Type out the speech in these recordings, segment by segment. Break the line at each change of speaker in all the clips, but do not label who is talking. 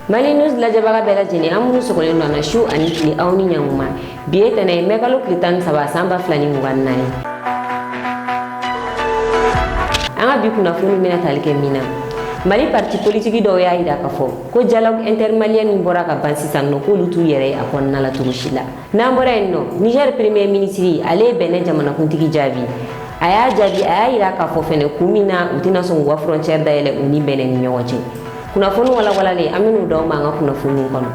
Malinus lajabaga bela jeni amunu sokole ndana shu ani kili awni nyanguma bieta na megalo kritan saba samba flani ngwanai anga bi kuna funu mina talike mina mali parti politique do ya ida kafo ko dialogue intermalien ni boraka bansi sanno ko lutu yere akon nala turushila na mbora enno Niger premier ministre ale bene jamana kuntiki jabi aya ida kafo fene kumina utina songwa frontière da ele uni bene ni nyoje kuna funu wala le aminu do manga kuna funu kono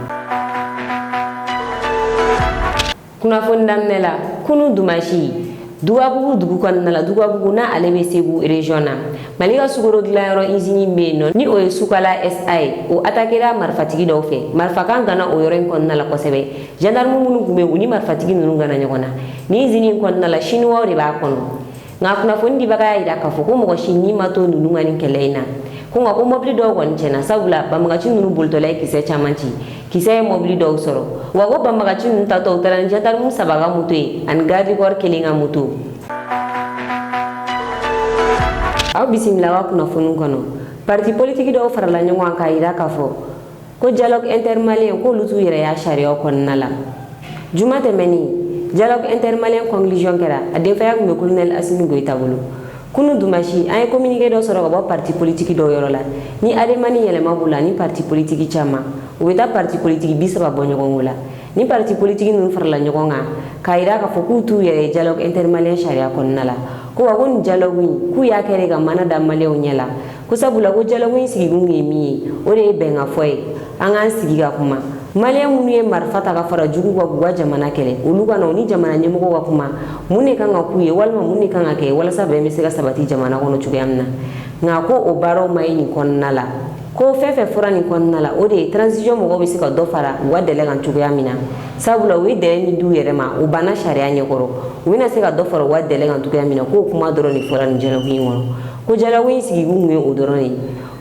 kuna funu damnela kunu dumashi duwabugu dugu konnala duwabugu na alebe segu regiona maliga sugoro glayoro izini meno ni o sukala SI o atakira marfatigi do fe marfaka ngana o yoren konnala ko sebe gendarme munu gume uni marfatigi nunu ngana nyogona ni izini konnala shinwa re ba kono nga kuna fondi baga ida kafo ko mo shinni mato nunu ngani keleina ko nga ko mobli do gon chena sabula bamaga nunu bulto lay kise chamanti kise mobli do soro wago bamaga nunu tato taran gendarme sabaga mutui an gadi gor kelinga mutu aw bisimila wa kuna funu kono parti politique do farala nyonga ka ida kafo ko dialogue intermalien ko lutu yere ya sharia ko nala jumate meni dialogue intermalien conclusion kera ade fayak me colonel Assimi Goïta bulu kunu dumashi ay communiqué do soro ko parti politique do yorola ni ade mani yele mabula ni parti politique chama weta parti politique bisaba bonyo ngula ni parti politique nun farala nyonga ka ida kafo ku tu yere dialogue intermalien sharia ko nala ko wagun dialogue ku ya kere ga mana da malew nyela ku sabula ko dialogue sigi gungi mi o de benga foy anga sigi ga kuma male munu ye marfata ka fara jugu ko gwa jamana kele uluga no ni jamana nyemo ko kuma mune kanga ku ye walma mune kanga ke wala sabe mi sega sabati jamana ko no chugayamna nga ko o baro mai ni konnala ko fefe fura ni konnala o de transition mo go bi sega do fara wa de lega chugayamina sabula wi de ni du yere ma o bana sharia nyekoro wina sega do fara wa de lega chugayamina ko kuma doro ni fura ni jara wi ngono ko jara wi sigi gunwe o doro ni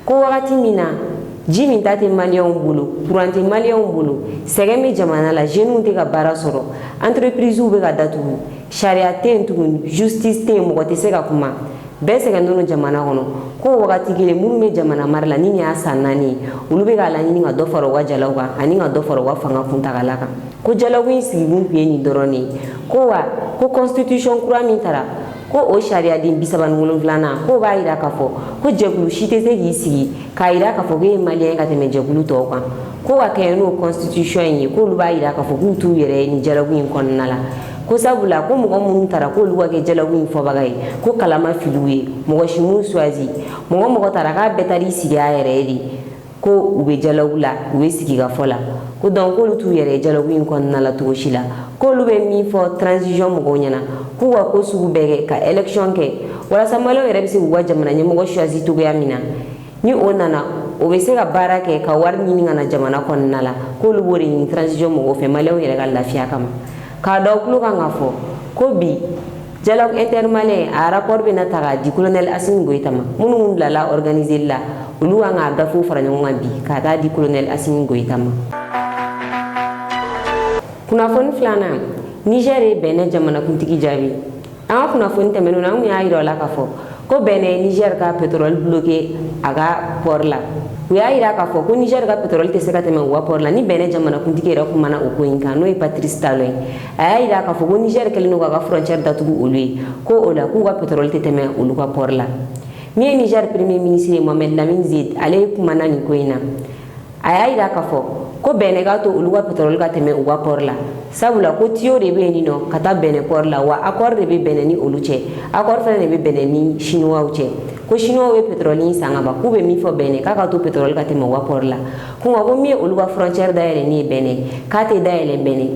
ko wakati mina jimi tate malien bulu courante malien bulu segemi jamana la jeune te ka bara soro entreprise be ka datu sharia te ntugun justice te mo te sega kuma be sega nono jamana kono ko wakati gele munu me jamana marla nini asanani ulu be ka la nini ga do faro wa jalawa ani ga do faro wa fanga punta galaka ko jalawi sigun ni doroni ko constitution kura min tara ko o sharia din bisaban wulun flana ko ba ira kafo ko jeglu shite se gi sigi ka ira kafo ge malien ka teme jeglu to kwa ko wa ke no constitution yi ko lu ba ira kafo ku tu yere ni jalagu in konnala ko sabula ko mo mun tara ko lu wa ge jalagu in fo bagay ko kalama filuwe mo shimu swazi mo tara ka betari sigi ayere di ko ube jalawula ube sigi ga fola ko donc ko lu tu yere jalagu in konnala to shila ko lu be mi fo transition mo nyana ko wa ko sugu bege ka election ke wala samalo yere bisi wa jamana nyemo go choisi to ya mina ni onana o be se ga barake ka war ni ngana jamana kon nala ko lu bori ni transition mo fe malo yere ga lafiya kama ka do kulu ka ngafo ko bi dialogue intermalien a rapport be na taga di colonel Assimi Goïta ma munu la organiser la ulu nga da fu fara nyonga bi ka da di colonel Assimi Goïta ma kuna fon flana Niger bene jamana kuntiki jabi anga kuna fon temenu na mi ayiro la kafo ko bene Niger ka pétrole bloqué aga port la wi ayira kafo ko Niger ka pétrole te seka teme wa port la ni bene jamana kuntiki ra kuma na ko inka no e Patrice Talon ayira kafo ko Niger kelino ka frontière datugu olui ko ola ku ka pétrole te teme olu ka port la mi Niger premier ministre Mohamed Lamine Zid ale kuma na ni ko ina ayira kafo ko bene ga to olu ka pétrole ka teme wa port la sabula ko tiyo de be ni no kata bene port la wa accord de be bene ni olu che accord fa ne be bene ni chinois che ko chinois we pétrole ni sanga ba ku be mi fo bene ka to pétrole ka teme wa port la ko ngo mi olu ka frontière daire ni bene ka te daire bene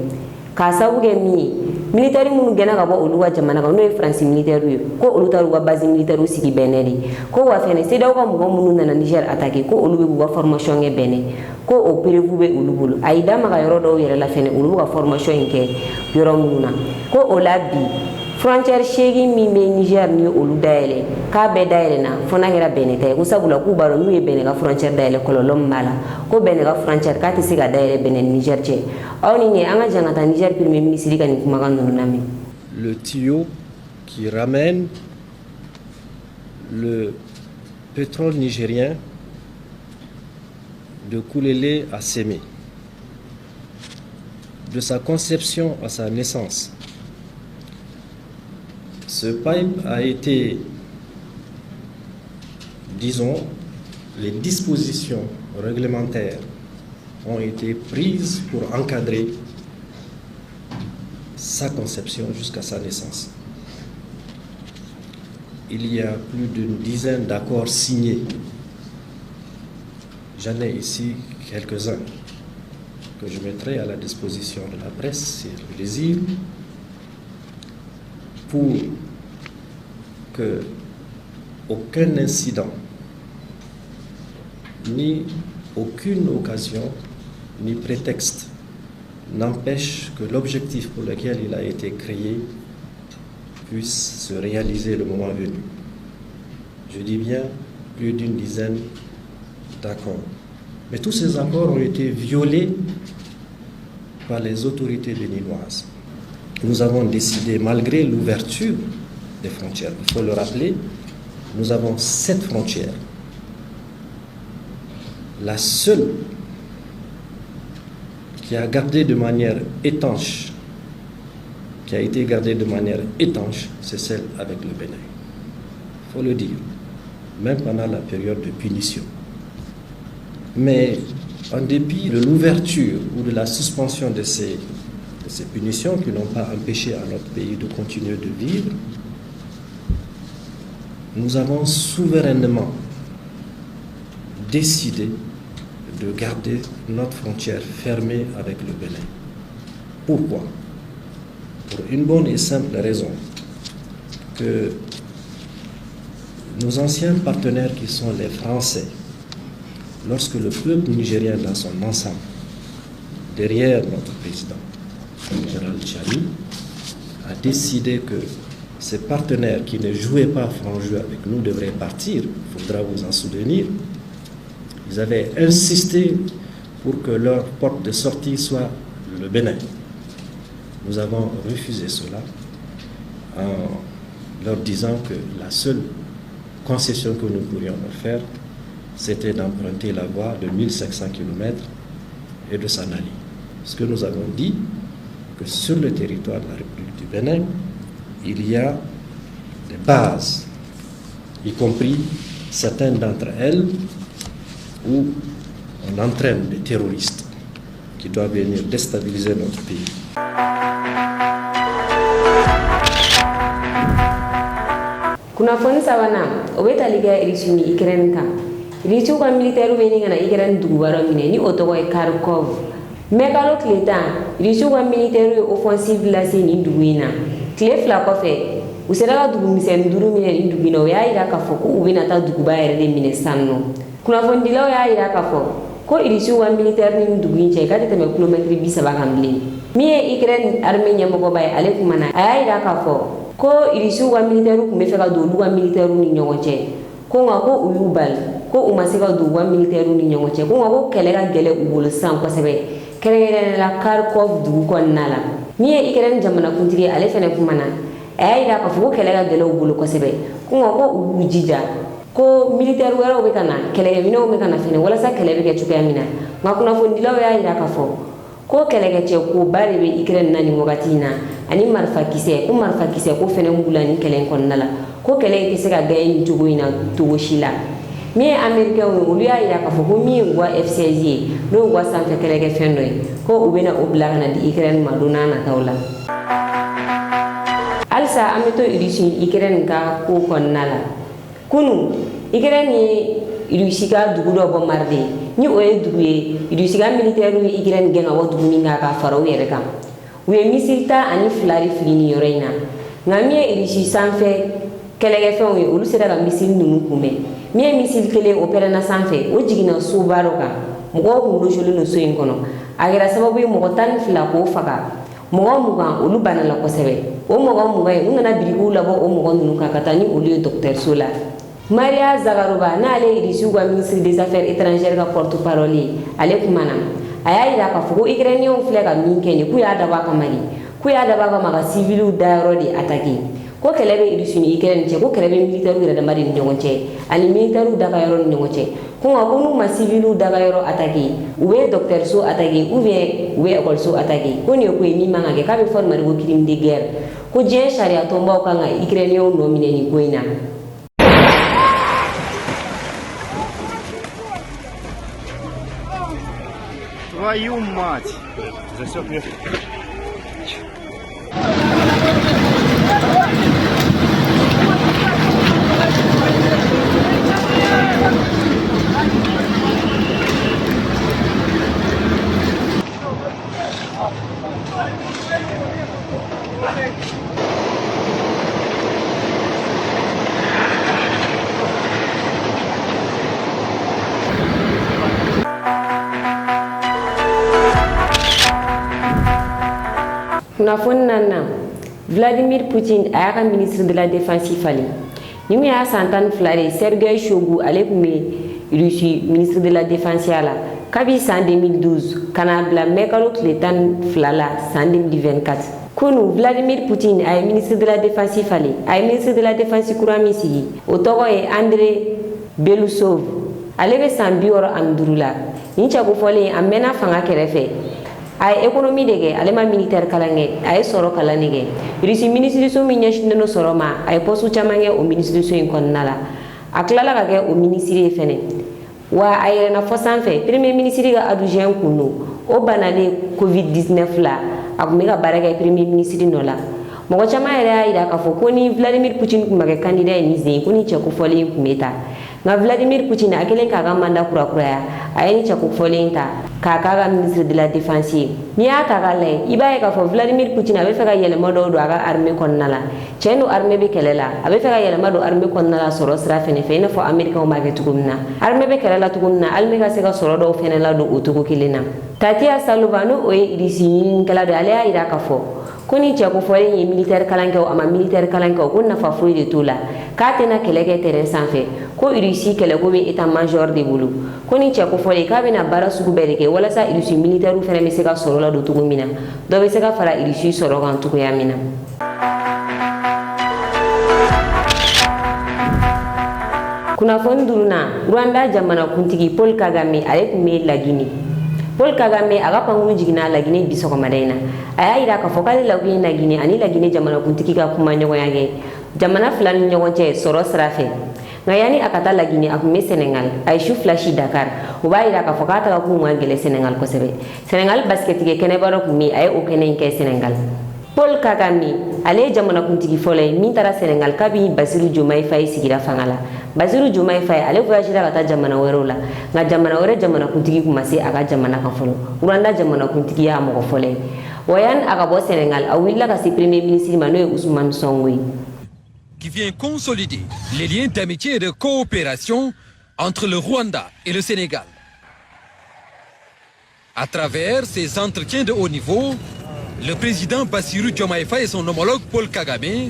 ka sabuge mi militaire mun gena ga bo olu wa jamana ga no e France militaire ko olu taru wa base militaire sigi bene di ko wa fene se daw ga mo mun na Niger attaquer ko olu be wa formation nge bene ko o prévu be olu bulu aida ma ga yoro do yere la fene olu ga formation nke yoro muna ko o labi frontière shegi mi me Niger ni olu daele ka be daele na fona hera bene tay ko sabula ku baro nu e bene ga frontière daele ko lolom mala ko bene ga frontière ka ti siga daele bene Niger che awni ni anga jangata Niger premier ministre kan kuma kan nami
le tuyau qui ramène le pétrole nigérien de Koulélé à Sémé, de sa conception à sa naissance, ce pipe a été, disons, les dispositions réglementaires ont été prises pour encadrer sa conception jusqu'à sa naissance. Il y a plus d'une dizaine d'accords signés. J'en ai ici quelques-uns que je mettrai à la disposition de la presse si elle le désire, pour que aucun incident, ni aucune occasion, ni prétexte n'empêche que l'objectif pour lequel il a été créé puisse se réaliser le moment venu. Je dis bien plus d'une dizaine d'accords. Mais tous ces accords ont été violés par les autorités béninoises. Nous avons décidé, malgré l'ouverture des frontières, il faut le rappeler, nous avons 7 frontières. La seule qui a gardé de manière étanche, qui a été gardée de manière étanche, c'est celle avec le Bénin. Il faut le dire, même pendant la période de punition. Mais en dépit de l'ouverture ou de la suspension de ces punitions qui n'ont pas empêché à notre pays de continuer de vivre, nous avons souverainement décidé de garder notre frontière fermée avec le Bénin. Pourquoi? Pour une bonne et simple raison, que nos anciens partenaires qui sont les Français, lorsque le peuple nigérien dans son ensemble, derrière notre président, le général Tchani, a décidé que ces partenaires qui ne jouaient pas franc jeu avec nous devraient partir, il faudra vous en souvenir. Ils avaient insisté pour que leur porte de sortie soit le Bénin. Nous avons refusé cela en leur disant que la seule concession que nous pourrions leur faire, c'était d'emprunter la voie de 1500 km et de s'en aller. Parce que nous avons dit que sur le territoire de la République du Bénin, il y a des bases, y compris certaines d'entre elles, où on entraîne des terroristes qui doivent venir déstabiliser notre pays.
Kunnafoni sabanan o bɛ tali kɛ Russie ni Ukraine kan. Russie ka militaire bɛ ɲini ka na Ukraine dugu wɛrɛ minɛ ni o tɔgɔ ye Kharkov. Mais kalo tile 10 Russie ka militaire ye offensive lase nin dugu in na. Tile 2 kɔfɛ u sera ka dugu misɛnnin 5 minɛ nin dugu in na o y'a yira k'a fɔ ko u bɛna taa duguba yɛrɛ de minɛ sisan nɔ. Kunnafonidilaw y'a yira k'a fɔ ko Russie ka militaire ni dugu in cɛ k'a tɛ tɛmɛ kilomɛtiri 30 kan bilen. Min ye Ukraine armée ɲɛmɔgɔba ye ale kumana a y'a yira k'a fɔ ko Russie ka militaire tun bɛ fɛ ka don olu ka militaire ni ɲɔgɔn cɛ ko nka ko u y'u bali ko u ma se ka don u ka militaire ni ɲɔgɔn cɛ ko nka ko kɛlɛ ka gɛlɛn u bolo sisan kosɛbɛ kɛrɛnkɛrɛnnenya la Kharkov dugu kɔnɔna la. Min ye Ukraine jamanakuntigi ale fɛnɛ kumana a y'a yira k'a fɔ ko kɛlɛ ka gɛlɛn u bolo kosɛbɛ ko nka ko u b'u jija ko militaire wɛrɛw bɛ ka na kɛlɛkɛminɛnw bɛ ka na fɛnɛ walasa kɛlɛ bɛ kɛ cogoya min na nka kunnafonidilaw y'a yira k'a fɔ ko kɛlɛkɛcɛ koba de bɛ Ukraine na nin wagati in na ani marifakisɛ ko marifakisɛ ko fɛnɛ b'u la nin kɛlɛ in kɔnɔna la ko kɛlɛ in tɛ se ka gagner nin cogo in na cogo si la. Min ye américains ye olu y'a yira k'a fɔ ko min ye u ka F-16 ye n'o ye u ka sanfɛ kɛlɛkɛfɛn dɔ ye ko u bɛna o bila ka na di Ukraine ma don n'a nataw la. Halisa an bɛ to Russie Ukraine ka ko kɔnɔna la. Kunu Ukraine ye Russie ka dugu dɔ bombarder ni o ye dugu ye Russie ka militaire ye Ukraine gɛn ka bɔ dugu min kan ka fara u yɛrɛ kan. U ye missile 12 de fili nin yɔrɔ in na nka min ye Russie sanfɛ kɛlɛkɛfɛnw ye olu sera ka missile ninnu kunbɛn. Min ye missile kelen o pɛrɛnna sanfɛ o jiginna soba dɔ kan mɔgɔw kun lojolen no so in kɔnɔ a kɛra sababu ye mɔgɔ 12 k'o faga mɔgɔ 20 olu banala kosɛbɛ o mɔgɔ 20 ye u nana birikiw labɔ o mɔgɔ ninnu kan ka taa ni olu ye dɔgɔtɔrɔso la. Maria Zakharova n'ale ye Russie ka ministre des affaires étrangères ka porte-parole ye ale kumana a y'a yira k'a fɔ ko Ukrainiens filɛ ka min kɛ nin k'u y'a dabɔ a kama de k'u y'a dabɔ a kama ka civiliw dayɔrɔ de attaquer ko kɛlɛ bɛ Russie ni Ukraine cɛ ko kɛlɛ bɛ militaire yɛrɛ dama de ni ɲɔgɔn cɛ ani militaire daga yɔrɔ ni ɲɔgɔn cɛ ko nka ko n'u ma civil daga yɔrɔ attaquer u bɛ docteur so attaquer ou bien u bɛ école so attaquer ko nin ye ko ye min man ka kɛ k'a bɛ fɔ nin ma de ko crime de guerre ko diɲɛ sariya tɔnbaw kan ka Ukrainiens nɔ minɛ nin ko in na.
Твою мать! Засек мне.
Kunnafoni nana Vladimir Poutine a y'a ka ministre de la défense falen ni min y'a san 12 de Sergei Shoigu ale tun bɛ Russie ministre de la défense la kabi san 2012 ka na bila mai kalo tile 12 la san 2024 kunu Vladimir Poutine a ye ministre de la défense falen a ye ministre de la défense kura min sigi o tɔgɔ ye Andrei Belousov ale bɛ san 65 la ni cɛkofɔlen a mɛnna fanga kɛrɛfɛ a ye économie de kɛ ale ma militaire kalan kɛ a ye sɔrɔ kalan de kɛ Russie ministre min ɲɛsinnen do sɔrɔ ma a ye poste caman kɛ o ministre in kɔnɔna la a tilala ka kɛ o ministre ye fɛnɛ wa a yɛlɛnna fɔ sanfɛ premier ministre ka adjoint kun do o banalen covid-19 la a tun bɛ ka baara kɛ premier ministre nɔ la mɔgɔ caman yɛrɛ y'a yira k'a fɔ ko ni Vladimir Poutine tun ma kɛ candidat ye ni sen ko ni cɛkofɔlen tun bɛ ta nka Vladimir Poutine a kɛlen k'a ka mandat kurakuraya a ye ni cɛkofɔlen ta k'a k'a ka ministre de la défense ye n'i y'a ta k'a lajɛ i b'a ye k'a fɔ Vladimir Poutine a bɛ fɛ ka yɛlɛma dɔw don a ka armée kɔnɔna la cɛn do armée bɛ kɛlɛ la a bɛ fɛ ka yɛlɛma don armée kɔnɔna la sɔrɔ sira fɛnɛ fɛ i n'a fɔ américains b'a kɛ cogo min na armée bɛ kɛlɛ la cogo min na armée ka se ka sɔrɔ dɔw fɛnɛ la don o cogo kelen na Tatia Salova n'o ye Russie ɲininikɛla dɔ ale y'a yira k'a fɔ ko ni cɛkofɔlen ye militaire kalan kɛ a ma militaire kalan kɛ ko nafa foyi de t'o la k'a tɛna kɛlɛ kɛ terrain sanfɛ ko Russie kɛlɛko bɛ état major de bolo ko ni cɛkofɔlen k'a bɛna baara sugu bɛɛ de kɛ walasa Russie militaire fɛnɛ bɛ se ka sɔrɔ la don cogo min na dɔ bɛ se ka fara Russie sɔrɔ kan cogoya min na. Kunnafoni duruna Rwanda jamanakuntigi Paul Kagame ale tun bɛ Lagine Paul Kagame a ka pankuru jiginna Lagine bi sɔgɔmada in na a y'a yira k'a fɔ k'ale Lagine Lagine ani Lagine jamanakuntigi ka kuma ɲɔgɔnya kɛ jamana fila ni ɲɔgɔn cɛ sɔrɔ sira fɛ nka yanni a ka taa Lagine a tun bɛ Senegal a ye su fila si Dakar o b'a yira k'a fɔ k'a taga kun ka gɛlɛn Senegal kosɛbɛ Senegal basketkɛ kɛnɛba dɔ tun bɛ yen a ye o kɛnɛ in kɛ Senegal Paul Kagame ale ye jamanakuntigi fɔlɔ ye min taara Senegal kabi Bassirou Diomaye Faye sigira fanga la Bassirou Diomaye Faye ale voyagera ka taa jamana wɛrɛw la nka jamana wɛrɛ jamanakuntigi kun ma se a ka jamana kan fɔlɔ Rwanda jamanakuntigi y'a mɔgɔ fɔlɔ ye wa yanni a ka bɔ Senegal a wulila ka se premier ministre ma n'o ye Ousmane Sonko ye
qui vient consolider les liens d'amitié et de coopération entre le Rwanda et le Sénégal. À travers ces entretiens de haut niveau, le président Bassirou Diomaye Faye et son homologue Paul Kagame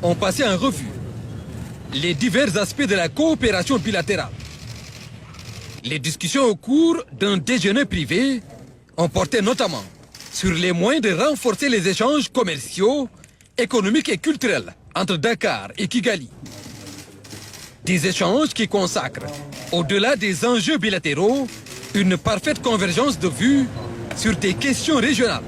ont passé en revue les divers aspects de la coopération bilatérale. Les discussions au cours d'un déjeuner privé ont porté notamment sur les moyens de renforcer les échanges commerciaux, économiques et culturels entre Dakar et Kigali. Des échanges qui consacrent, au-delà des enjeux bilatéraux, une parfaite convergence de vues sur des questions régionales.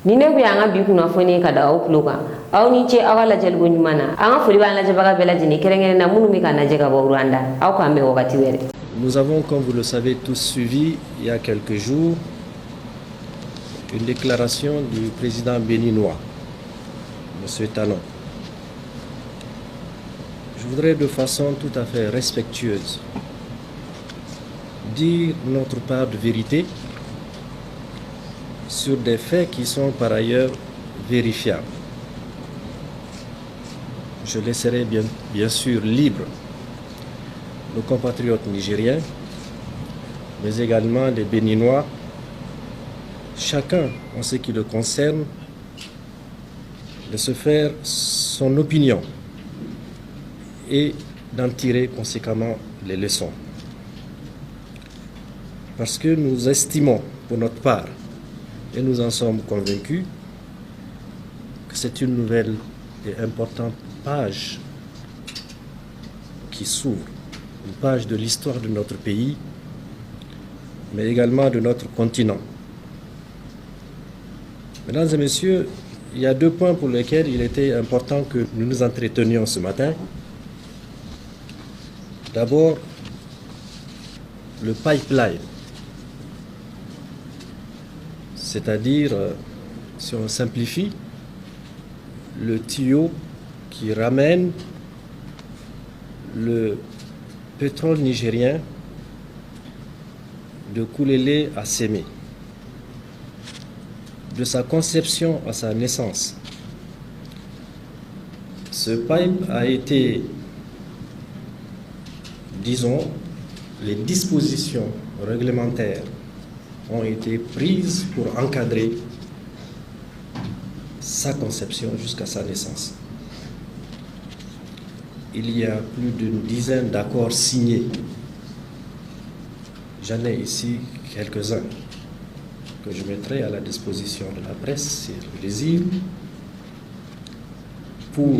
ni ne kun y'an ka bi kunnafoni ka da aw tulo kan aw ni ce aw ka lajɛliko ɲuman na an ka foli b'an lajɛbaga bɛɛ lajɛlen kɛrɛnkɛrɛnnen na minnu bɛ k'an lajɛ ka bɔ Rwanda aw k'an bɛn wagati wɛrɛ.
Nous avons, comme vous le savez, tous suivi il y a quelques jours une déclaration du président béninois, M. Talon. Je voudrais de façon tout à fait respectueuse dire notre part de vérité sur des faits qui sont par ailleurs vérifiables. Je laisserai bien sûr libre nos compatriotes nigériens, mais également les Béninois, chacun en ce qui le concerne, de se faire son opinion et d'en tirer conséquemment les leçons. Parce que nous estimons, pour notre part, Et nous en sommes convaincus que c'est une nouvelle et importante page qui s'ouvre, une page de l'histoire de notre pays, mais également de notre continent. Mesdames et messieurs, il y a 2 points pour lesquels il était important que nous nous entretenions ce matin. D'abord, le pipeline, c'est-à-dire, si on simplifie, le tuyau qui ramène le pétrole nigérien de Koulélé à Sémé, de sa conception à sa naissance. Ce pipe a été, disons, les dispositions réglementaires ont été prises pour encadrer sa conception jusqu'à sa naissance. Il y a plus d'une dizaine d'accords signés. J'en ai ici quelques-uns que je mettrai à la disposition de la presse si elle le désire, pour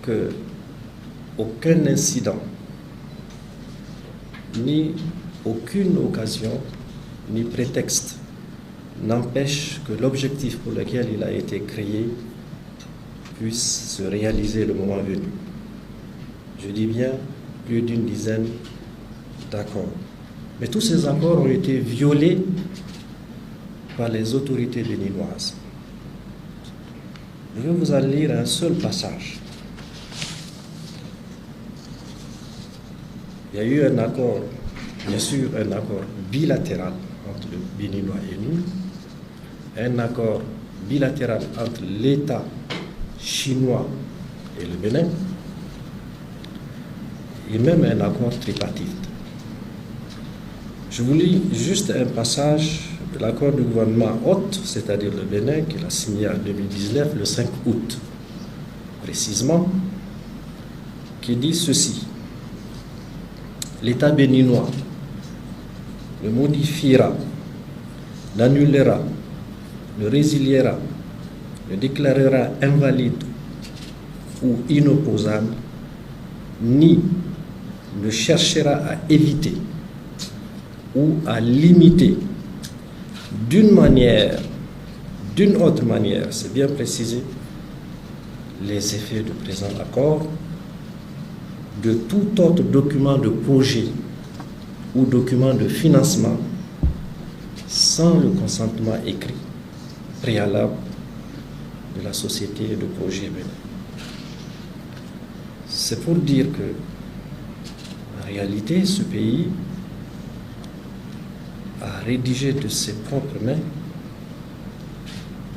que aucun incident, ni aucune occasion, ni prétexte n'empêche que l'objectif pour lequel il a été créé puisse se réaliser le moment venu. Je dis bien plus d'une dizaine d'accords. Mais tous ces accords ont été violés par les autorités béninoises. Je vais vous en lire un seul passage. Il y a eu un accord, bien sûr un accord bilatéral entre le Béninois et nous, un accord bilatéral entre l'État chinois et le Bénin, et même un accord tripartite. Je vous lis juste un passage de l'accord du gouvernement hôte, c'est-à-dire le Bénin, qu'il a signé en 2019, le 5 août, précisément, qui dit ceci. L'État béninois le modifiera, l'annulera, le résiliera, le déclarera invalide ou inopposable, ni ne cherchera à éviter ou à limiter d'une manière, d'une autre manière, c'est bien précisé, les effets du présent accord, de tout autre document de projet ou document de financement sans le consentement écrit préalable de la société de projet Bénin. C'est pour dire que, en réalité, ce pays a rédigé de ses propres mains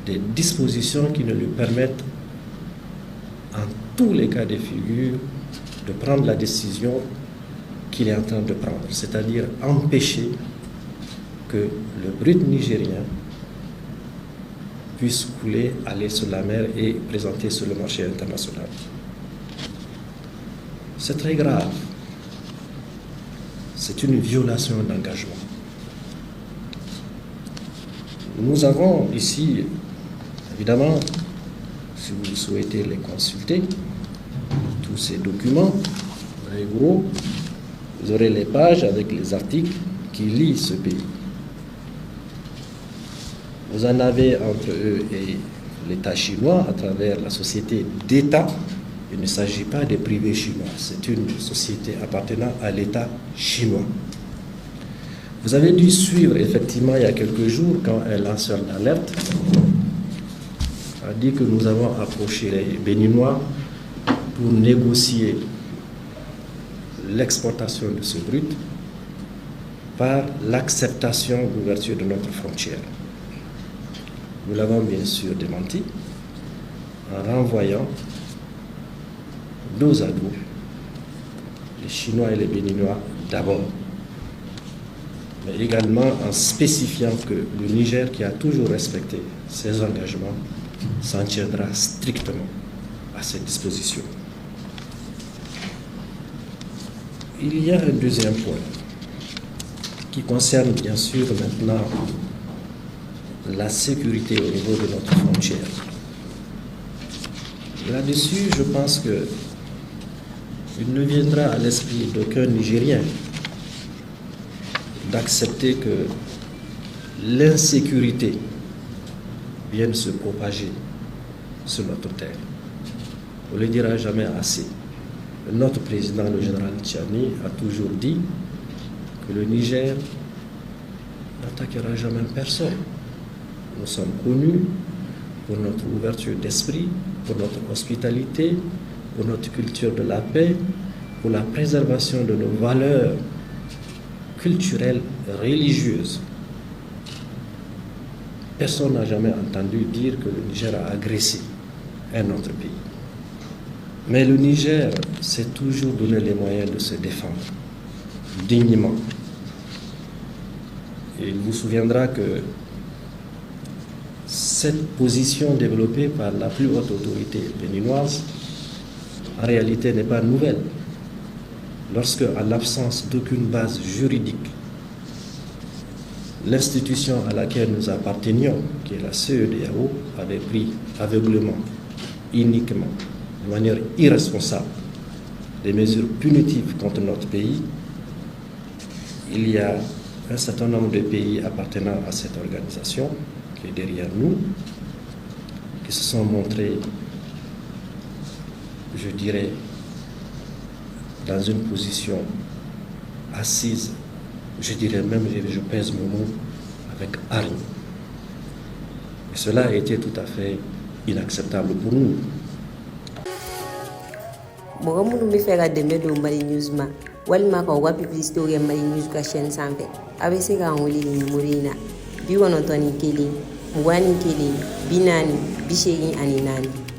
des dispositions qui ne lui permettent, en tous les cas de figure, de prendre la décision qu'il est en train de prendre, c'est-à-dire empêcher que le brut nigérien puisse couler, aller sur la mer et présenter sur le marché international. C'est très grave. C'est une violation d'engagement. Nous avons ici, évidemment, si vous souhaitez les consulter, tous ces documents, en gros, vous aurez les pages avec les articles qui lient ce pays. Vous en avez entre eux et l'État chinois à travers la société d'État. Il ne s'agit pas des privés chinois, c'est une société appartenant à l'État chinois. Vous avez dû suivre effectivement il y a quelques jours quand un lanceur d'alerte a dit que nous avons approché les Béninois pour négocier l'exportation de ce brut par l'acceptation d'ouverture de notre frontière. Nous l'avons bien sûr démenti en renvoyant dos à dos les Chinois et les Béninois d'abord, mais également en spécifiant que le Niger, qui a toujours respecté ses engagements, s'en tiendra strictement à ces dispositions. Il y a un deuxième point qui concerne bien sûr maintenant la sécurité au niveau de notre frontière. Là-dessus, je pense que il ne viendra à l'esprit d'aucun Nigérien d'accepter que l'insécurité vienne se propager sur notre terre. On ne le dira jamais assez. Notre président, le général Tchiani, a toujours dit que le Niger n'attaquera jamais personne. Nous sommes connus pour notre ouverture d'esprit, pour notre hospitalité, pour notre culture de la paix, pour la préservation de nos valeurs culturelles et religieuses. Personne n'a jamais entendu dire que le Niger a agressé un autre pays. Mais le Niger s'est toujours donné les moyens de se défendre dignement. Et il vous souviendra que cette position développée par la plus haute autorité béninoise, en réalité, n'est pas nouvelle. Lorsque, en l'absence d'aucune base juridique, l'institution à laquelle nous appartenions, qui est la CEDEAO, avait pris aveuglément, uniquement, de manière irresponsable, des mesures punitives contre notre pays, il y a un certain nombre de pays appartenant à cette organisation, qui est derrière nous, qui se sont montrés, je dirais, dans une position assise, je dirais même, je pèse mon mot, avec hargne. Et cela a été tout à fait inacceptable pour nous.
Mɔgɔ minnu bɛ fɛ ka dɛmɛ don Mali News ma walima ka u ka publicité kɛ Mali News ka chaîne sanfɛ a bɛ se k'an wele nin numéro in na 91 21 41 40 84